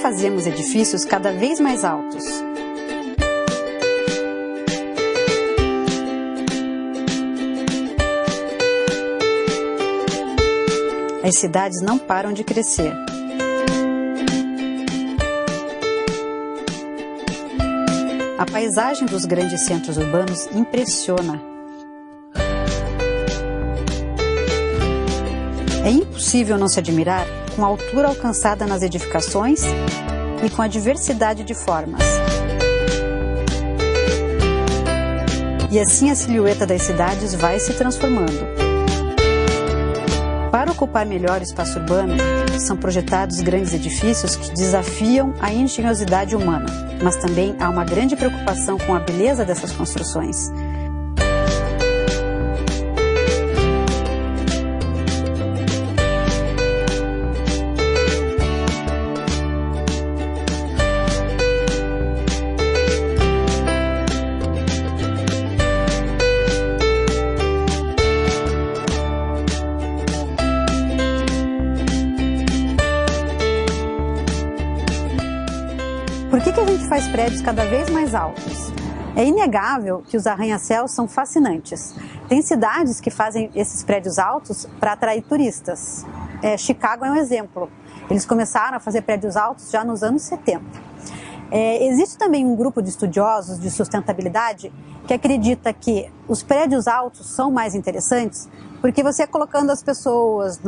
fazemos edifícios cada vez mais altos? As cidades não param de crescer. A paisagem dos grandes centros urbanos impressiona. É impossível não se admirar com a altura alcançada nas edificações e com a diversidade de formas. E assim a silhueta das cidades vai se transformando. Para ocupar melhor o espaço urbano, são projetados grandes edifícios que desafiam a engenhosidade humana, mas também há uma grande preocupação com a beleza dessas construções. Por que a gente faz prédios cada vez mais altos? É inegável que os arranha-céus são fascinantes. Tem cidades que fazem esses prédios altos para atrair turistas. Chicago é um exemplo. Eles começaram a fazer prédios altos já nos anos 70. Existe também um grupo de estudiosos de sustentabilidade que acredita que os prédios altos são mais interessantes porque você colocando as pessoas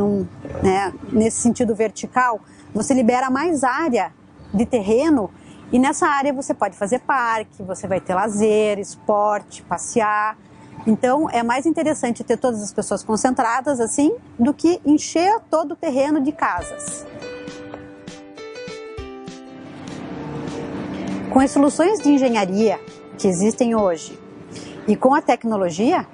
nesse sentido vertical, você libera mais área de terreno. E nessa área você pode fazer parque, você vai ter lazer, esporte, passear. Então é mais interessante ter todas as pessoas concentradas assim do que encher todo o terreno de casas. Com as soluções de engenharia que existem hoje e com a tecnologia,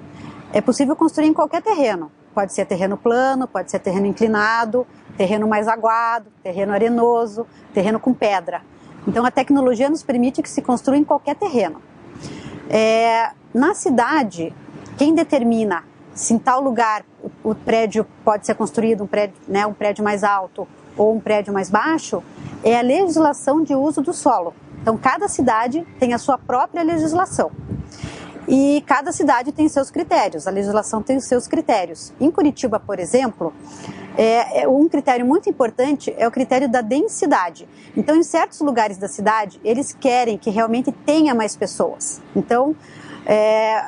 é possível construir em qualquer terreno. Pode ser terreno plano, pode ser terreno inclinado, terreno mais aguado, terreno arenoso, terreno com pedra. Então a tecnologia nos permite que se construa em qualquer terreno. Na cidade, quem determina se em tal lugar o prédio pode ser construído, um prédio mais alto ou um prédio mais baixo, é a legislação de uso do solo. Então cada cidade tem a sua própria legislação. E cada cidade tem seus critérios, a legislação tem os seus critérios. Em Curitiba, por exemplo, um critério muito importante é o critério da densidade. Então, em certos lugares da cidade, eles querem que realmente tenha mais pessoas. Então,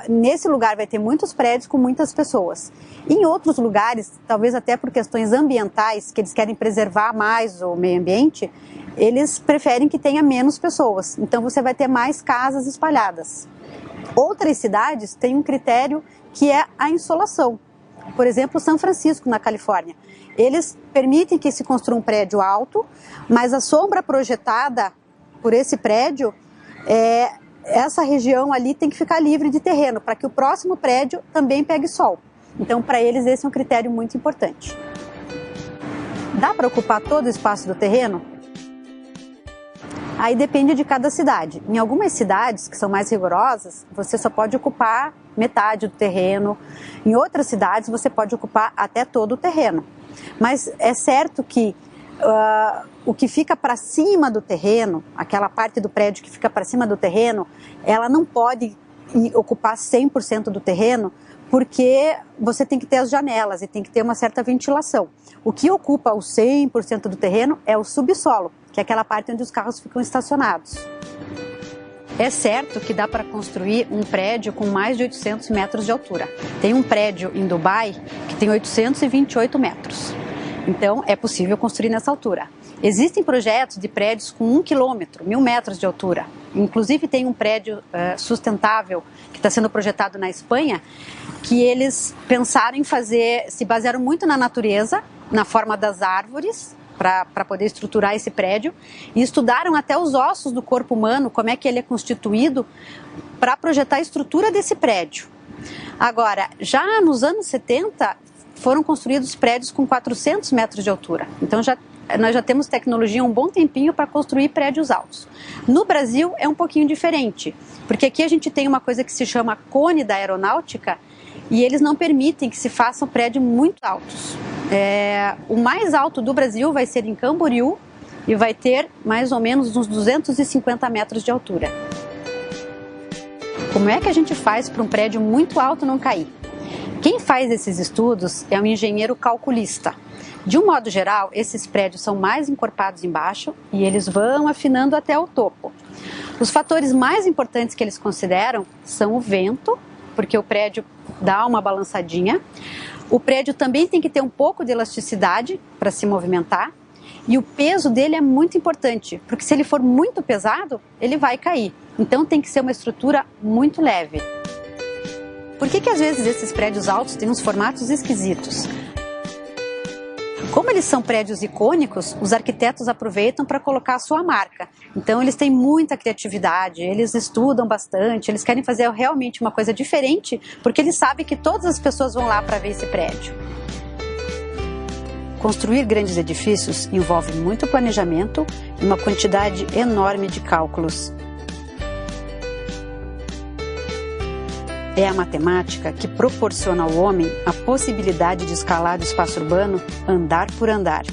nesse lugar vai ter muitos prédios com muitas pessoas. Em outros lugares, talvez até por questões ambientais, que eles querem preservar mais o meio ambiente, eles preferem que tenha menos pessoas. Então, você vai ter mais casas espalhadas. Outras cidades têm um critério que é a insolação. Por exemplo, São Francisco, na Califórnia. Eles permitem que se construa um prédio alto, mas a sombra projetada por esse prédio, essa região ali tem que ficar livre de terreno, para que o próximo prédio também pegue sol. Então, para eles, esse é um critério muito importante. Dá para ocupar todo o espaço do terreno? Aí depende de cada cidade. Em algumas cidades que são mais rigorosas, você só pode ocupar metade do terreno. Em outras cidades, você pode ocupar até todo o terreno. Mas é certo que o que fica para cima do terreno, aquela parte do prédio que fica para cima do terreno, ela não pode ocupar 100% do terreno, porque você tem que ter as janelas e tem que ter uma certa ventilação. O que ocupa o 100% do terreno é o subsolo, que é aquela parte onde os carros ficam estacionados. É certo que dá para construir um prédio com mais de 800 metros de altura. Tem um prédio em Dubai que tem 828 metros. Então, é possível construir nessa altura. Existem projetos de prédios com 1 quilômetro, 1.000 metros de altura. Inclusive, tem um prédio sustentável que está sendo projetado na Espanha, que eles pensaram em fazer, se basearam muito na natureza, na forma das árvores, para poder estruturar esse prédio, e estudaram até os ossos do corpo humano, como é que ele é constituído, para projetar a estrutura desse prédio. Agora, já nos anos 70, foram construídos prédios com 400 metros de altura. Então, nós já temos tecnologia há um bom tempinho para construir prédios altos. No Brasil, é um pouquinho diferente, porque aqui a gente tem uma coisa que se chama cone da aeronáutica, e eles não permitem que se façam prédios muito altos. O mais alto do Brasil vai ser em Camboriú, e vai ter mais ou menos uns 250 metros de altura. Como é que a gente faz para um prédio muito alto não cair? Quem faz esses estudos é um engenheiro calculista. De um modo geral, esses prédios são mais encorpados embaixo e eles vão afinando até o topo. Os fatores mais importantes que eles consideram são o vento, porque o prédio dá uma balançadinha. O prédio também tem que ter um pouco de elasticidade para se movimentar. E o peso dele é muito importante, porque se ele for muito pesado, ele vai cair. Então tem que ser uma estrutura muito leve. Por que às vezes esses prédios altos têm uns formatos esquisitos? Como eles são prédios icônicos, os arquitetos aproveitam para colocar a sua marca. Então eles têm muita criatividade, eles estudam bastante, eles querem fazer realmente uma coisa diferente, porque eles sabem que todas as pessoas vão lá para ver esse prédio. Construir grandes edifícios envolve muito planejamento e uma quantidade enorme de cálculos. É a matemática que proporciona ao homem a possibilidade de escalar o espaço urbano andar por andar.